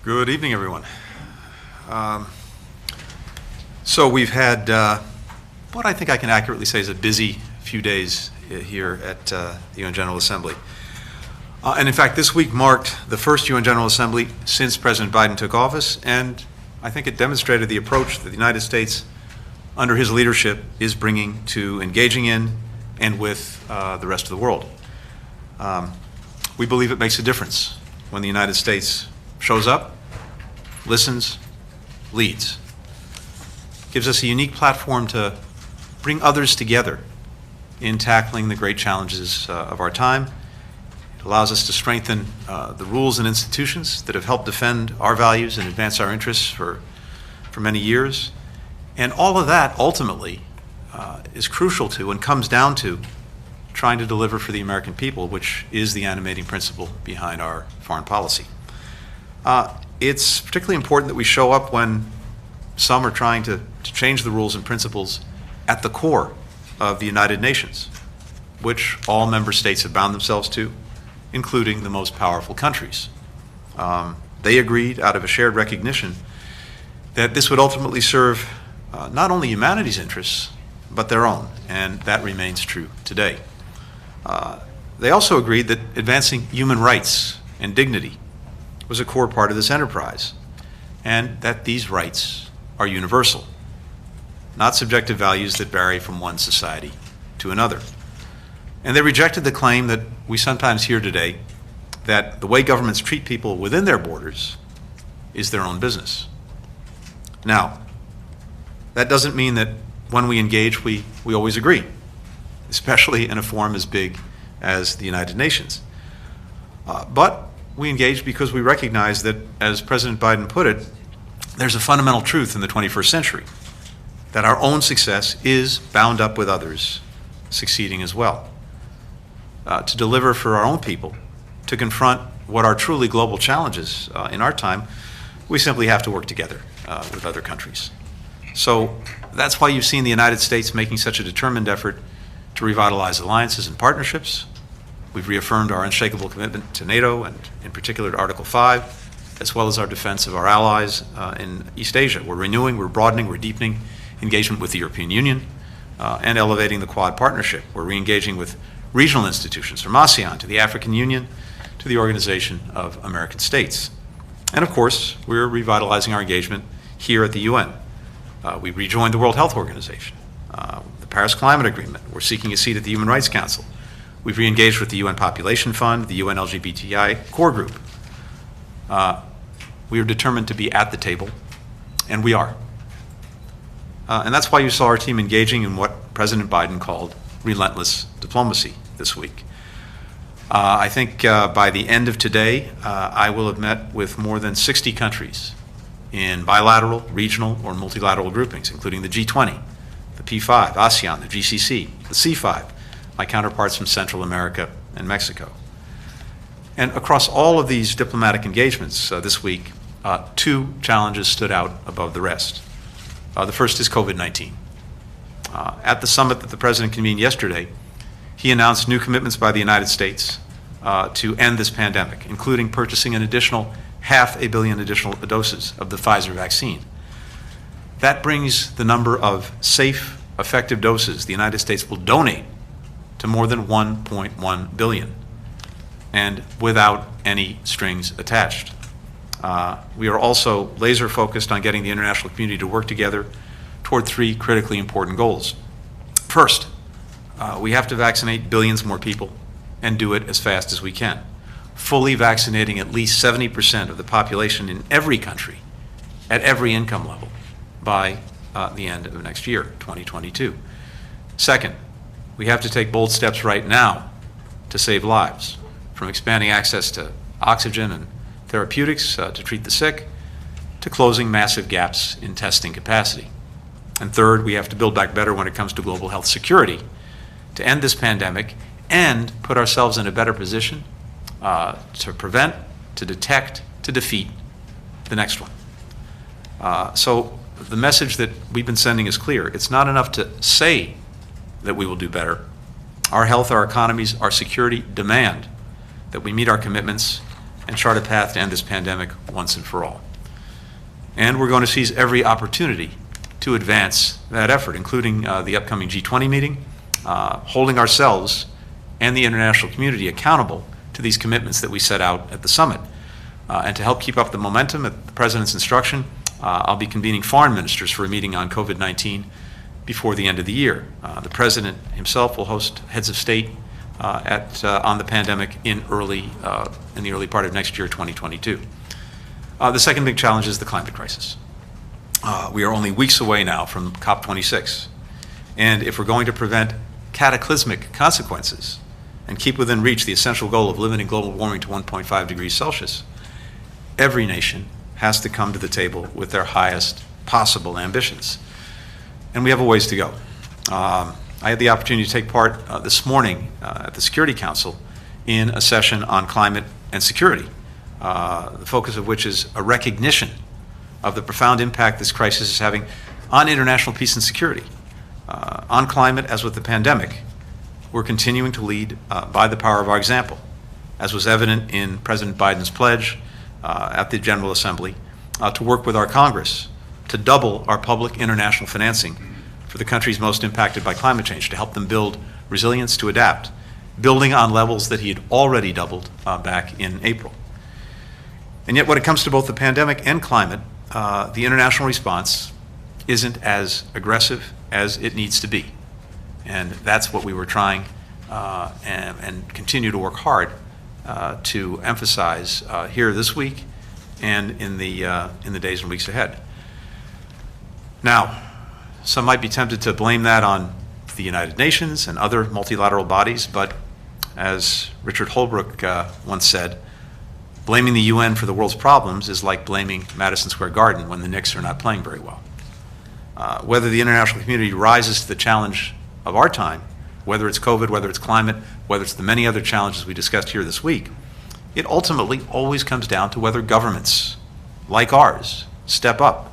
Good evening, everyone. So we've had what I think I can accurately say is a busy few days here at the UN General Assembly. And in fact, this week marked the first UN General Assembly since President Biden took office, and I think it demonstrated the approach that the United States, under his leadership, is bringing to engaging in and with the rest of the world. We believe it makes a difference when the United States shows up, listens, leads. Gives us a unique platform to bring others together in tackling the great challenges of our time. It allows us to strengthen the rules and institutions that have helped defend our values and advance our interests for many years. And all of that ultimately is crucial to and comes down to trying to deliver for the American people, which is the animating principle behind our foreign policy. It's particularly important that we show up when some are trying to change the rules and principles at the core of the United Nations, which all member states have bound themselves to, including the most powerful countries. They agreed out of a shared recognition that this would ultimately serve not only humanity's interests, but their own, and that remains true today. They also agreed that advancing human rights and dignity was a core part of this enterprise, and that these rights are universal, not subjective values that vary from one society to another. And they rejected the claim that we sometimes hear today that the way governments treat people within their borders is their own business. Now, that doesn't mean that when we engage, we always agree, especially in a forum as big as the United Nations. But we engage because we recognize that, as President Biden put it, there's a fundamental truth in the 21st century, that our own success is bound up with others succeeding as well. To deliver for our own people, to confront what are truly global challenges in our time, we simply have to work together with other countries. So that's why you've seen the United States making such a determined effort to revitalize alliances and partnerships. We've reaffirmed our unshakable commitment to NATO, and in particular to Article 5, as well as our defense of our allies in East Asia. We're renewing, we're broadening, we're deepening engagement with the European Union and elevating the Quad partnership. We're re-engaging with regional institutions, from ASEAN to the African Union to the Organization of American States. And of course, we're revitalizing our engagement here at the UN. We rejoined the World Health Organization, the Paris Climate Agreement. We're seeking a seat at the Human Rights Council. We've re-engaged with the UN Population Fund, the UN LGBTI Core Group. We are determined to be at the table, and we are. And that's why you saw our team engaging in what President Biden called relentless diplomacy this week. I think by the end of today, I will have met with more than 60 countries in bilateral, regional, or multilateral groupings, including the G20, the P5, ASEAN, the GCC, the C5, my counterparts from Central America and Mexico. And across all of these diplomatic engagements this week, two challenges stood out above the rest. The first is COVID-19. At the summit that the President convened yesterday, he announced new commitments by the United States to end this pandemic, including purchasing an additional 500 million additional doses of the Pfizer vaccine. That brings the number of safe, effective doses the United States will donate to more than 1.1 billion, and without any strings attached. We are also laser focused on getting the international community to work together toward three critically important goals. First, we have to vaccinate billions more people and do it as fast as we can, fully vaccinating at least 70% of the population in every country at every income level by the end of next year, 2022. Second, we have to take bold steps right now to save lives, from expanding access to oxygen and therapeutics to treat the sick, to closing massive gaps in testing capacity. And third, we have to build back better when it comes to global health security to end this pandemic and put ourselves in a better position to prevent, to detect, to defeat the next one. So the message that we've been sending is clear. It's not enough to say that we will do better. Our health, our economies, our security demand that we meet our commitments and chart a path to end this pandemic once and for all. And we're going to seize every opportunity to advance that effort, including the upcoming G20 meeting, holding ourselves and the international community accountable to these commitments that we set out at the summit. And to help keep up the momentum at the President's instruction, I'll be convening foreign ministers for a meeting on COVID-19 before the end of the year. The President himself will host heads of state on the pandemic in the early part of next year, 2022. The second big challenge is the climate crisis. We are only weeks away now from COP26, and if we're going to prevent cataclysmic consequences and keep within reach the essential goal of limiting global warming to 1.5 degrees Celsius, every nation has to come to the table with their highest possible ambitions. And we have a ways to go. I had the opportunity to take part this morning at the Security Council in a session on climate and security, the focus of which is a recognition of the profound impact this crisis is having on international peace and security. On climate, as with the pandemic, we're continuing to lead by the power of our example, as was evident in President Biden's pledge at the General Assembly to work with our Congress to double our public international financing for the countries most impacted by climate change, to help them build resilience to adapt, building on levels that he had already doubled back in April. And yet when it comes to both the pandemic and climate, the international response isn't as aggressive as it needs to be. And that's what we were trying and continue to work hard to emphasize here this week and in the days and weeks ahead. Now, some might be tempted to blame that on the United Nations and other multilateral bodies, but as Richard Holbrooke once said, blaming the UN for the world's problems is like blaming Madison Square Garden when the Knicks are not playing very well. Whether the international community rises to the challenge of our time, whether it's COVID, whether it's climate, whether it's the many other challenges we discussed here this week, it ultimately always comes down to whether governments like ours step up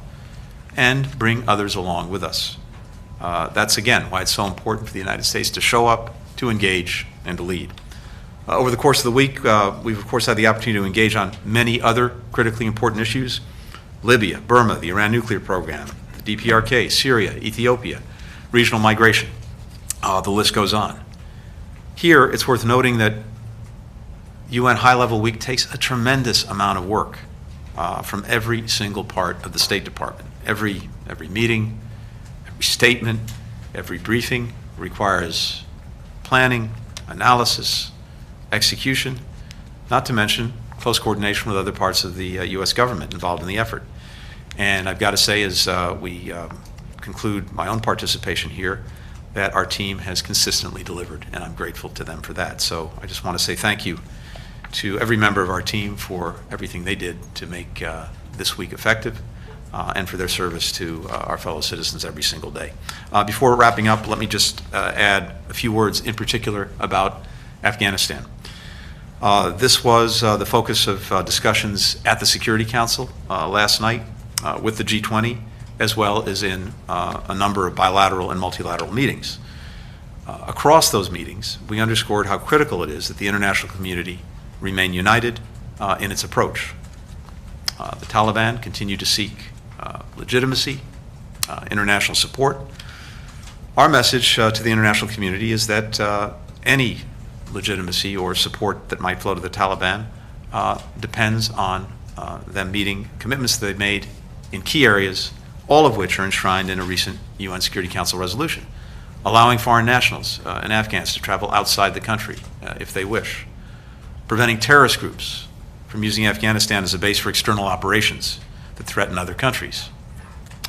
and bring others along with us. That's, again, why it's so important for the United States to show up, to engage, and to lead. Over the course of the week, we've, of course, had the opportunity to engage on many other critically important issues: Libya, Burma, the Iran nuclear program, the DPRK, Syria, Ethiopia, regional migration. The list goes on. Here, it's worth noting that UN High-Level Week takes a tremendous amount of work from every single part of the State Department. Every meeting, every statement, every briefing requires planning, analysis, execution, not to mention close coordination with other parts of the U.S. government involved in the effort. And I've got to say, as we conclude my own participation here, that our team has consistently delivered, and I'm grateful to them for that. So I just want to say thank you to every member of our team for everything they did to make this week effective, and for their service to our fellow citizens every single day. Before wrapping up, let me just add a few words in particular about Afghanistan. This was the focus of discussions at the Security Council last night with the G20, as well as in a number of bilateral and multilateral meetings. Across those meetings, we underscored how critical it is that the international community remain united in its approach. The Taliban continue to seek legitimacy, international support. Our message to the international community is that any legitimacy or support that might flow to the Taliban depends on them meeting commitments that they've made in key areas, all of which are enshrined in a recent UN Security Council resolution, allowing foreign nationals and Afghans to travel outside the country if they wish, preventing terrorist groups from using Afghanistan as a base for external operations that threaten other countries,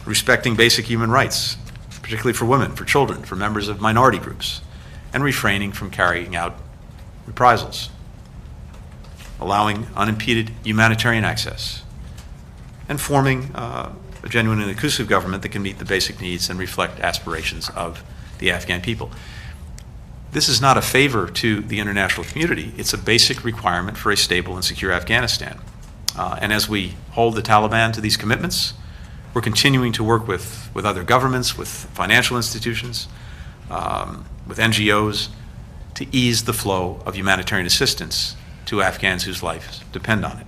respecting basic human rights, particularly for women, for children, for members of minority groups, and refraining from carrying out reprisals, allowing unimpeded humanitarian access, and forming a genuine and inclusive government that can meet the basic needs and reflect aspirations of the Afghan people. This is not a favor to the international community. It's a basic requirement for a stable and secure Afghanistan. And as we hold the Taliban to these commitments, we're continuing to work with other governments, with financial institutions, with NGOs, to ease the flow of humanitarian assistance to Afghans whose lives depend on it.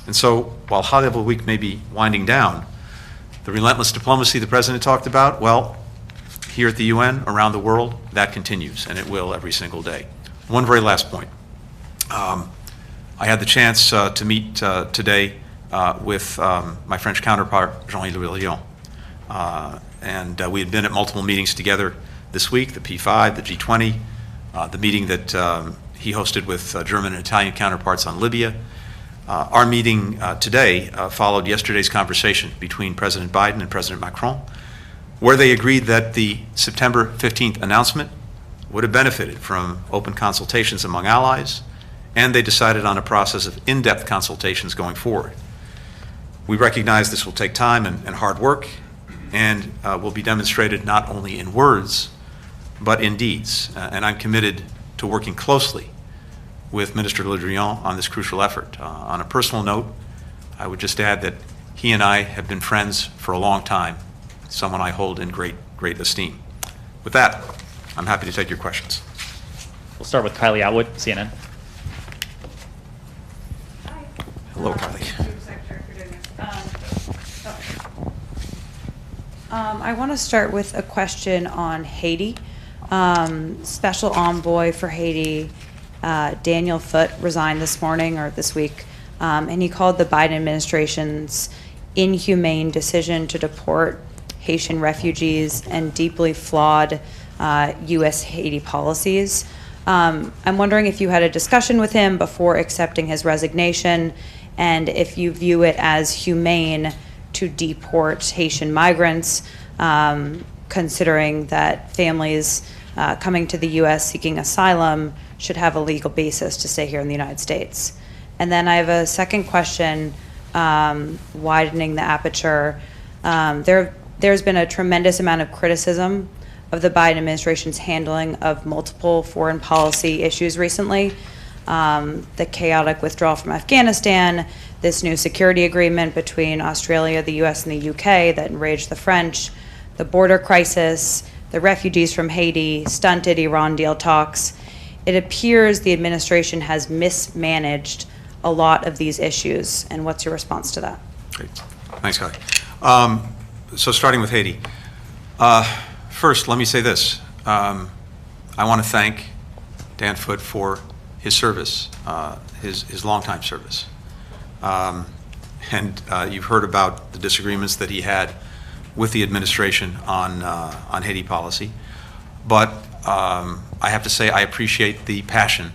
And so, while high-level week may be winding down, the relentless diplomacy the President talked about, well, here at the UN, around the world, that continues, and it will every single day. One very last point. I had the chance to meet today with my French counterpart, Jean-Yves Le Drian. And we had been at multiple meetings together this week, the P5, the G20, the meeting that he hosted with German and Italian counterparts on Libya. Our meeting today followed yesterday's conversation between President Biden and President Macron, where they agreed that the September 15th announcement would have benefited from open consultations among allies, and they decided on a process of in-depth consultations going forward. We recognize this will take time and hard work, and will be demonstrated not only in words, but in deeds. And I'm committed to working closely with Minister Le Drian on this crucial effort. On a personal note, I would just add that he and I have been friends for a long time, someone I hold in great esteem. With that, I'm happy to take your questions. We'll start with Kylie Atwood, CNN. Hi. Hello, Kylie. Secretary for doing this. I want to start with a question on Haiti. Special Envoy for Haiti, Daniel Foote, resigned this morning or this week, and he called the Biden administration's inhumane decision to deport Haitian refugees and deeply flawed U.S. Haiti policies. I'm wondering if you had a discussion with him before accepting his resignation, and if you view it as humane to deport Haitian migrants, considering that families coming to the U.S. seeking asylum should have a legal basis to stay here in the United States. And then I have a second question, widening the aperture. There's been a tremendous amount of criticism of the Biden administration's handling of multiple foreign policy issues recently. The chaotic withdrawal from Afghanistan, this new security agreement between Australia, the US, and the UK that enraged the French, the border crisis, the refugees from Haiti, stunted Iran deal talks. It appears the administration has mismanaged a lot of these issues. And what's your response to that? Great. Thanks, Kelly. So starting with Haiti. First, let me say this. I want to thank Dan Foote for his service, his longtime service. And you've heard about the disagreements that he had with the administration on Haiti policy. But I have to say I appreciate the passion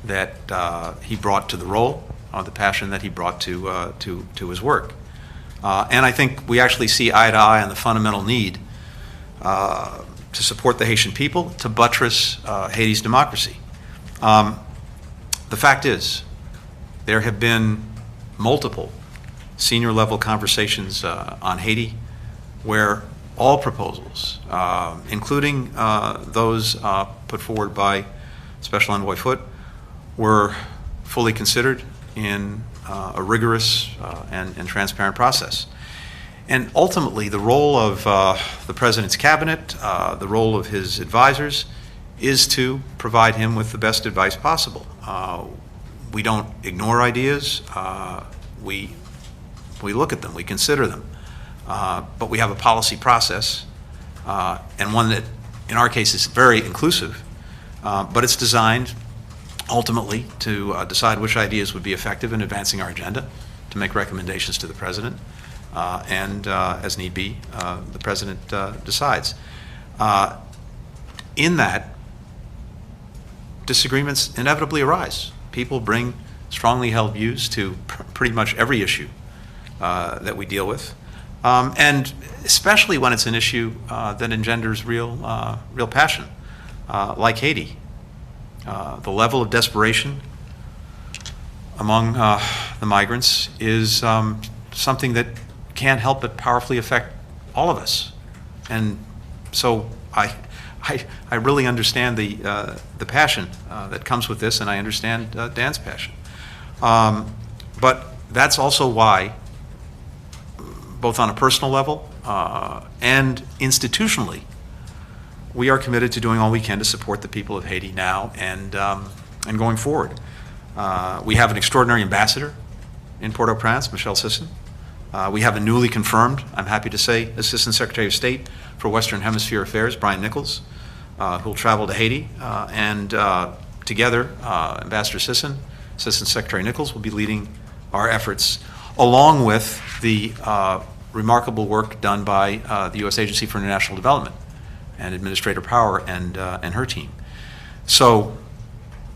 that he brought to the role, the passion that he brought to his work. And I think we actually see eye to eye on the fundamental need to support the Haitian people, to buttress Haiti's democracy. The fact is, there have been multiple senior level conversations on Haiti where all proposals, including those put forward by Special Envoy Foote, were fully considered in a rigorous and transparent process. And ultimately, the role of the President's cabinet, the role of his advisors, is to provide him with the best advice possible. We don't ignore ideas. We look at them, we consider them. But we have a policy process, and one that, in our case, is very inclusive, but it's designed ultimately to decide which ideas would be effective in advancing our agenda, to make recommendations to the President, and as need be, the President decides. In that, disagreements inevitably arise. People bring strongly held views to pretty much every issue that we deal with. And especially when it's an issue that engenders real passion, like Haiti. The level of desperation among the migrants is something that can't help but powerfully affect all of us. And so I really understand the passion that comes with this, and I understand Dan's passion. But that's also why, both on a personal level and institutionally, we are committed to doing all we can to support the people of Haiti now and going forward. We have an extraordinary ambassador in Port-au-Prince, Michelle Sisson. We have a newly confirmed, I'm happy to say, Assistant Secretary of State for Western Hemisphere Affairs, Brian Nichols, who will travel to Haiti. And together, Ambassador Sisson, Assistant Secretary Nichols will be leading our efforts, along with the remarkable work done by the U.S. Agency for International Development and Administrator Power and her team. So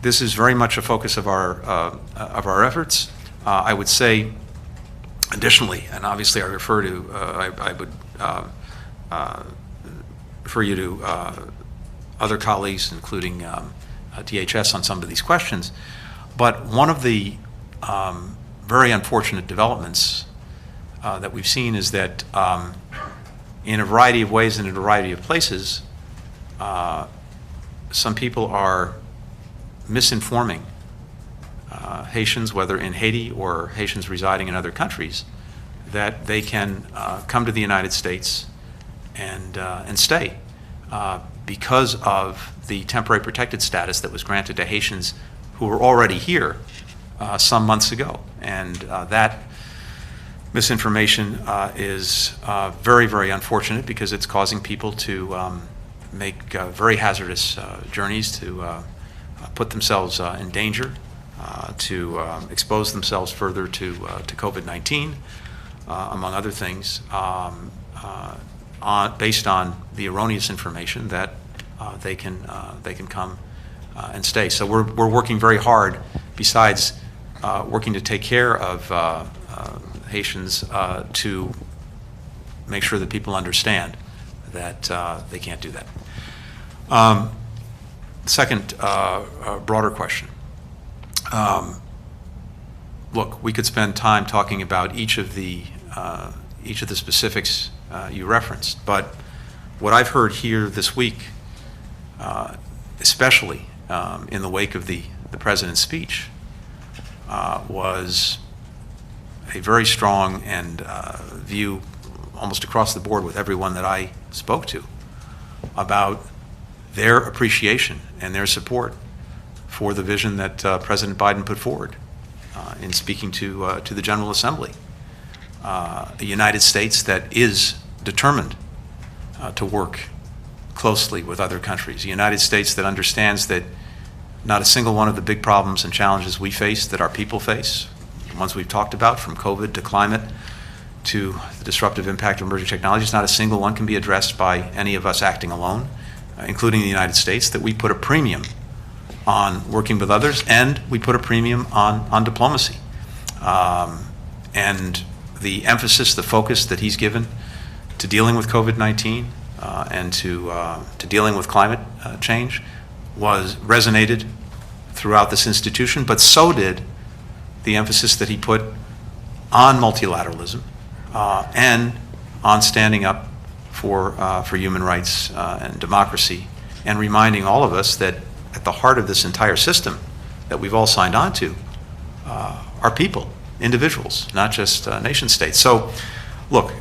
this is very much a focus of our efforts. I would say, additionally, and obviously I refer to, I would refer you to other colleagues, including DHS, on some of these questions. But one of the very unfortunate developments that we've seen is that in a variety of ways and in a variety of places, some people are misinforming Haitians, whether in Haiti or Haitians residing in other countries, that they can come to the United States and stay because of the temporary protected status that was granted to Haitians who were already here some months ago. And that misinformation is very, very unfortunate because it's causing people to make very hazardous journeys, to put themselves in danger, to expose themselves further to COVID-19, among other things, based on the erroneous information that they can come and stay. So we're working very hard, besides working to take care of Haitians, to make sure that people understand that they can't do that. Second broader question. Look, we could spend time talking about each of the specifics you referenced, but what I've heard here this week, especially in the wake of the President's speech, was a very strong and view almost across the board with everyone that I spoke to about their appreciation and their support for the vision that President Biden put forward in speaking to the General Assembly. A United States that is determined to work closely with other countries. A United States that understands that not a single one of the big problems and challenges we face, that our people face, the ones we've talked about, from COVID to climate to the disruptive impact of emerging technologies, not a single one can be addressed by any of us acting alone, including the United States, that we put a premium on working with others, and we put a premium on diplomacy. And the emphasis, the focus that he's given to dealing with COVID-19 and to dealing with climate change resonated throughout this institution, but so did the emphasis that he put on multilateralism and on standing up for human rights and democracy, and reminding all of us that at the heart of this entire system that we've all signed on to are people, individuals, not just nation states. So, look,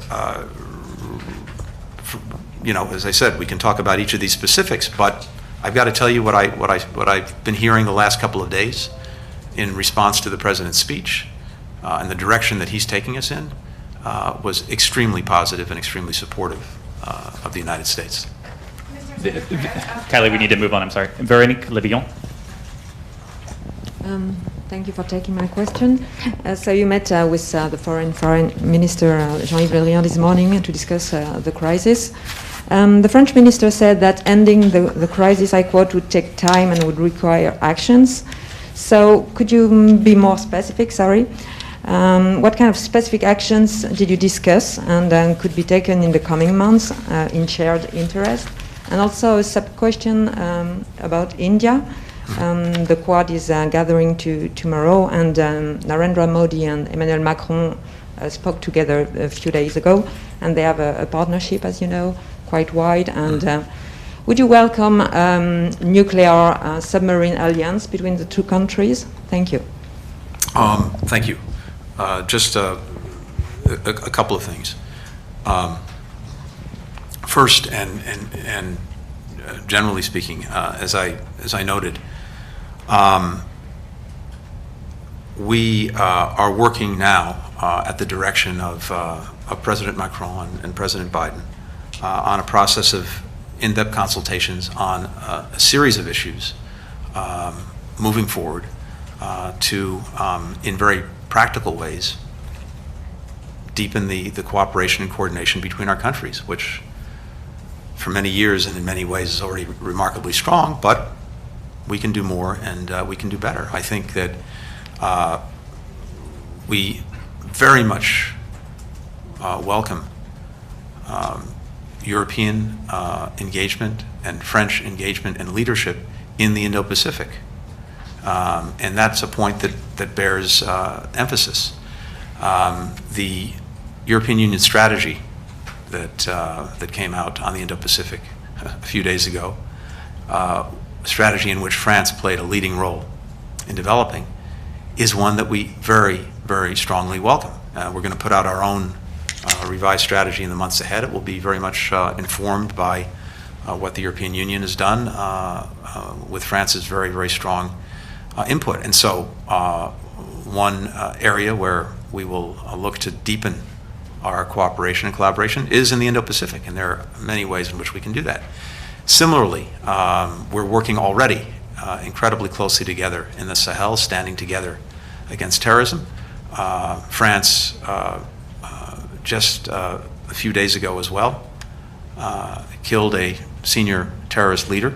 as I said, we can talk about each of these specifics, but I've got to tell you what I've been hearing the last couple of days in response to the President's speech and the direction that he's taking us in was extremely positive and extremely supportive of the United States. Kylie, we need to move on. I'm sorry. Véronique Levillon. Thank you for taking my question. So you met with the Foreign Minister Jean-Yves Le Drian this morning to discuss the crisis. The French minister said that ending the crisis, I quote, would take time and would require actions. So could you be more specific? Sorry. What kind of specific actions did you discuss and could be taken in the coming months in shared interest? And also a sub-question about India. The Quad is gathering tomorrow, and Narendra Modi and Emmanuel Macron spoke together a few days ago, and they have a partnership, as you know, quite wide. And would you welcome nuclear submarine alliance between the two countries? Thank you. Thank you. Just a couple of things. First, and generally speaking, as I noted, we are working now at the direction of President Macron and President Biden on a process of in-depth consultations on a series of issues moving forward to, in very practical ways, deepen the cooperation and coordination between our countries, which for many years and in many ways is already remarkably strong, but we can do more and we can do better. I think that we very much welcome European engagement and French engagement and leadership in the Indo-Pacific. And that's a point that bears emphasis. The European Union strategy that came out on the Indo-Pacific a few days ago, a strategy in which France played a leading role in developing, is one that we very, very strongly welcome. We're going to put out our own revised strategy in the months ahead. It will be very much informed by what the European Union has done with France's very, very strong input. And so one area where we will look to deepen our cooperation and collaboration is in the Indo-Pacific, and there are many ways in which we can do that. Similarly, we're working already incredibly closely together in the Sahel, standing together against terrorism. France, just a few days ago as well, killed a senior terrorist leader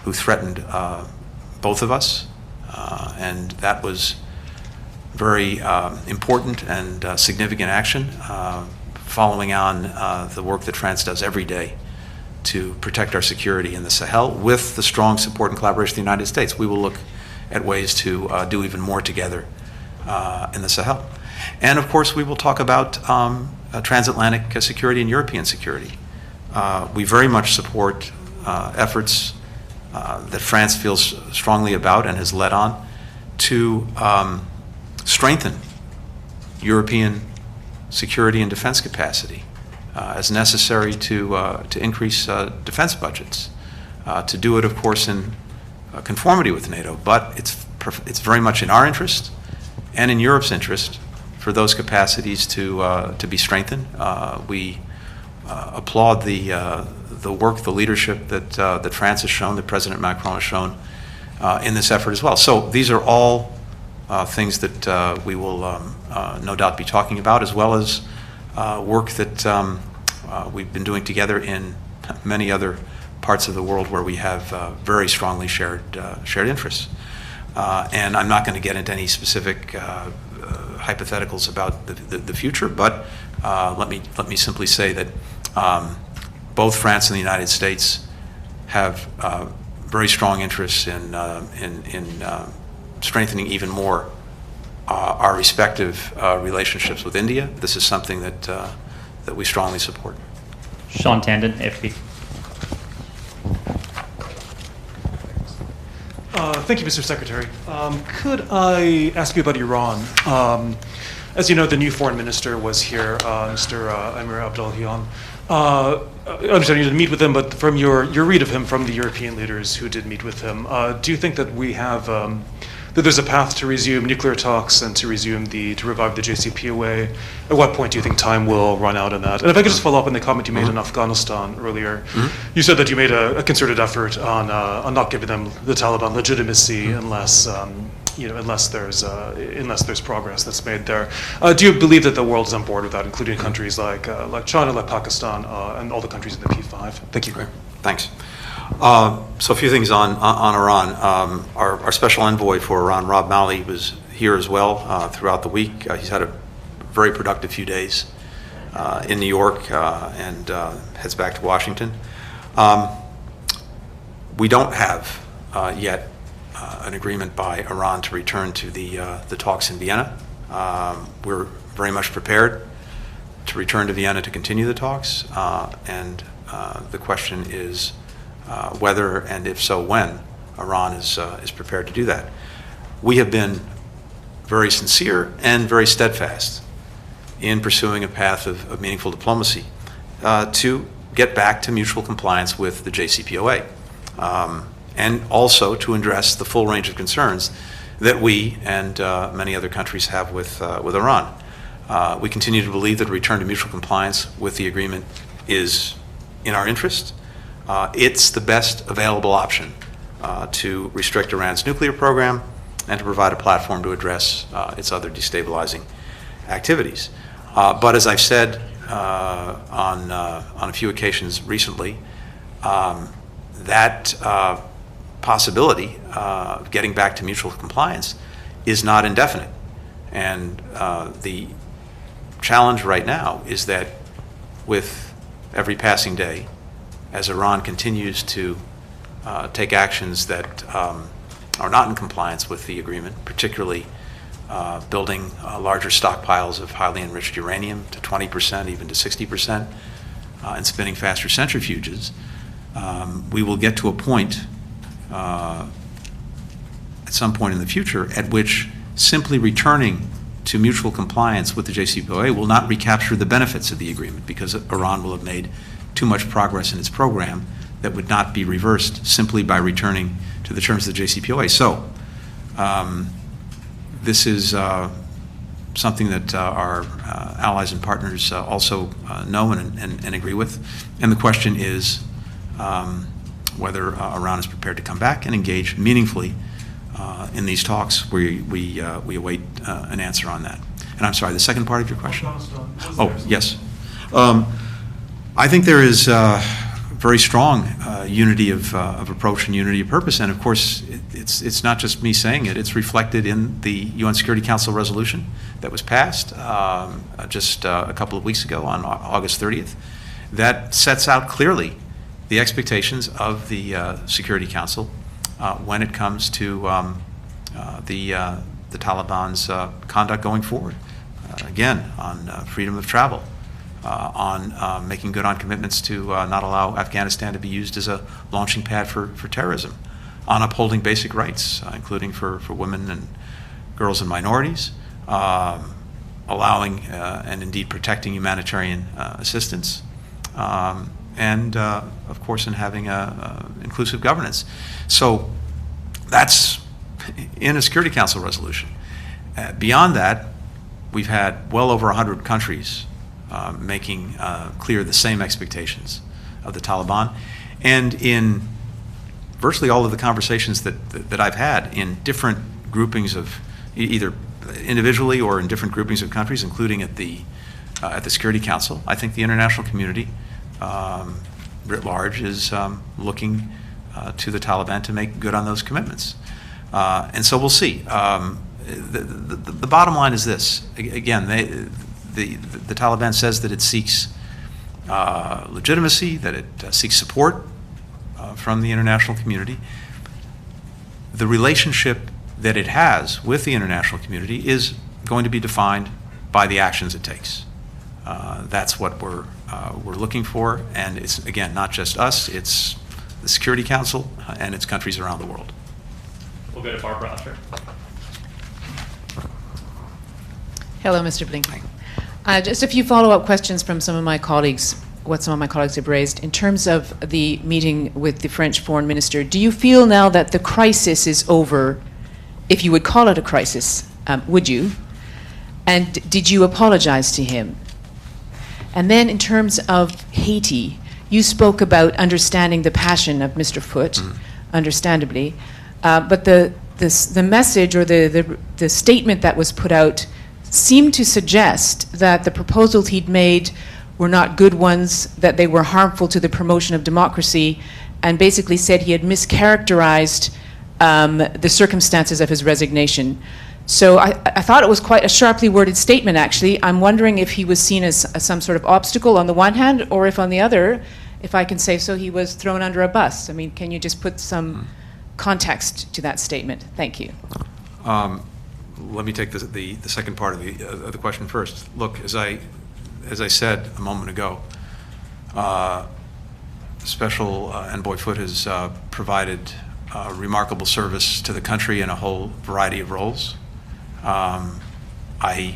who threatened both of us, and that was very important and significant action, following on the work that France does every day to protect our security in the Sahel with the strong support and collaboration of the United States. We will look at ways to do even more together in the Sahel. And of course, we will talk about transatlantic security and European security. We very much support efforts that France feels strongly about and has led on to strengthen European security and defense capacity as necessary to increase defense budgets. To do it, of course, in conformity with NATO, but it's very much in our interest and in Europe's interest for those capacities to be strengthened. We applaud the work, the leadership that France has shown, that President Macron has shown in this effort as well. So these are all things that we will no doubt be talking about, as well as work that we've been doing together in many other parts of the world where we have very strongly shared interests. And I'm not going to get into any specific hypotheticals about the future, but let me simply say that both France and the United States have very strong interests in strengthening even more our respective relationships with India. This is something that we strongly support. Sean Tandon, AFP. Thank you, Mr. Secretary. Could I ask you about Iran? As you know, the new foreign minister was here, Mr. Amir Abdollahian. I understand you didn't meet with him, but from your read of him from the European leaders who did meet with him, do you think that we have that there's a path to resume nuclear talks and to revive the JCPOA? At what point do you think time will run out on that? And if I could just follow up on the comment you made on Afghanistan earlier, you said that you made a concerted effort on not giving them the Taliban legitimacy unless there's progress that's made there. Do you believe that the world is on board with that, including countries like China, like Pakistan, and all the countries in the P5? Thank you. Great. Thanks. So a few things on Iran. Our special envoy for Iran, Rob Malley, was here as well throughout the week. He's had a very productive few days in New York and heads back to Washington. We don't have yet an agreement by Iran to return to the talks in Vienna. We're very much prepared to return to Vienna to continue the talks, and the question is whether, and if so, when Iran is prepared to do that. We have been very sincere and very steadfast in pursuing a path of meaningful diplomacy to get back to mutual compliance with the JCPOA, and also to address the full range of concerns that we and many other countries have with Iran. We continue to believe that a return to mutual compliance with the agreement is in our interest. It's the best available option to restrict Iran's nuclear program and to provide a platform to address its other destabilizing activities. But as I've said on a few occasions recently, that possibility of getting back to mutual compliance is not indefinite. And the challenge right now is that with every passing day, as Iran continues to take actions that are not in compliance with the agreement, particularly building larger stockpiles of highly enriched uranium to 20%, even to 60%, and spinning faster centrifuges, we will get to a point at some point in the future at which simply returning to mutual compliance with the JCPOA will not recapture the benefits of the agreement, because Iran will have made too much progress in its program that would not be reversed simply by returning to the terms of the JCPOA. So this is something that our allies and partners also know and agree with. And the question is whether Iran is prepared to come back and engage meaningfully in these talks. We await an answer on that. And I'm sorry, the second part of your question? Oh, yes. I think there is very strong unity of approach and unity of purpose. And of course, it's not just me saying it. It's reflected in the UN Security Council resolution that was passed just a couple of weeks ago on August 30th. That sets out clearly the expectations of the Security Council when it comes to the Taliban's conduct going forward. Again, on freedom of travel, on making good on commitments to not allow Afghanistan to be used as a launching pad for terrorism, on upholding basic rights, including for women and girls and minorities, allowing and indeed protecting humanitarian assistance, and of course in having inclusive governance. So that's in a Security Council resolution. Beyond that, we've had well over 100 countries making clear the same expectations of the Taliban. And in virtually all of the conversations that I've had in different groupings of, either individually or in different groupings of countries, including at the Security Council, I think the international community writ large is looking to the Taliban to make good on those commitments. And so we'll see. The bottom line is this. Again, the Taliban says that it seeks legitimacy, that it seeks support from the international community. The relationship that it has with the international community is going to be defined by the actions it takes. That's what we're looking for, and it's, again, not just us, it's the Security Council and its countries around the world. We'll go to Barbara Oster. Hello, Mr. Blinken. Just a few follow-up questions from some of my colleagues, what some of my colleagues have raised. In terms of the meeting with the French foreign minister, do you feel now that the crisis is over, if you would call it a crisis, would you? And did you apologize to him? And then in terms of Haiti, you spoke about understanding the passion of Mr. Foote, understandably, but the message or the statement that was put out seemed to suggest that the proposals he'd made were not good ones, that they were harmful to the promotion of democracy, and basically said he had mischaracterized the circumstances of his resignation. So I thought it was quite a sharply worded statement, actually. I'm wondering if he was seen as some sort of obstacle on the one hand, or if on the other, if I can say so, he was thrown under a bus. I mean, can you just put some context to that statement? Thank you. Let me take the second part of the question first. Look, as I said a moment ago, Special Envoy Foote has provided remarkable service to the country in a whole variety of roles. I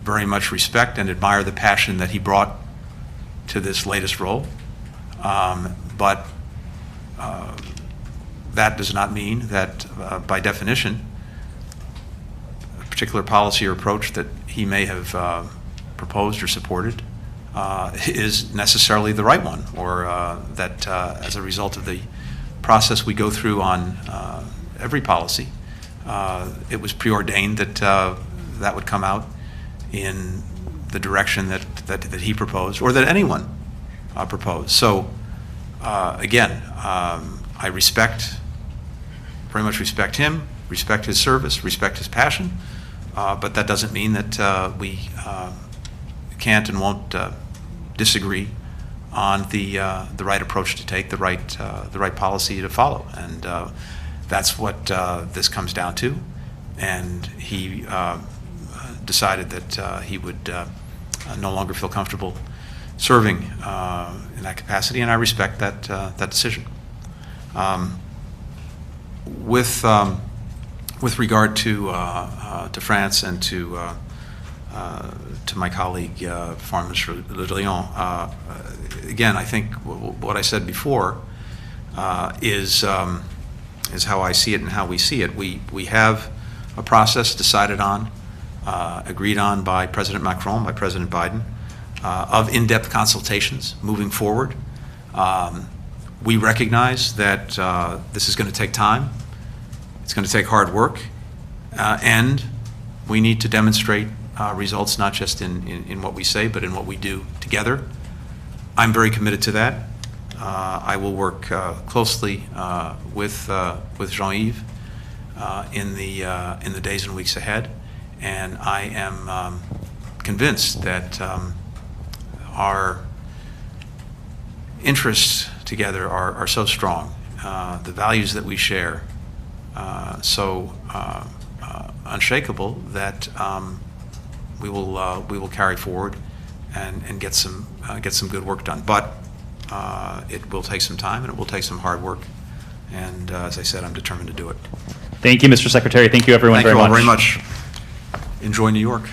very much respect and admire the passion that he brought to this latest role, but that does not mean that, by definition, particular policy or approach that he may have proposed or supported is necessarily the right one, or that as a result of the process we go through on every policy, it was preordained that that would come out in the direction that he proposed, or that anyone proposed. So again, I very much respect him, respect his service, respect his passion, but that doesn't mean that we can't and won't disagree on the right approach to take, the right policy to follow, and that's what this comes down to. And he decided that he would no longer feel comfortable serving in that capacity, and I respect that decision. With regard to France and to my colleague, Foreign Minister Le Drian, again, I think what I said before is how I see it and how we see it. We have a process decided on, agreed on by President Macron, by President Biden, of in-depth consultations moving forward. We recognize that this is going to take time. It's going to take hard work, and we need to demonstrate results not just in what we say, but in what we do together. I'm very committed to that. I will work closely with Jean-Yves in the days and weeks ahead, and I am convinced that our interests together are so strong, the values that we share so unshakable, that we will carry forward and get some good work done. But it will take some time, and it will take some hard work. And as I said, I'm determined to do it. Thank you, Mr. Secretary. Thank you, everyone, Thank you all very very much. Enjoy New York.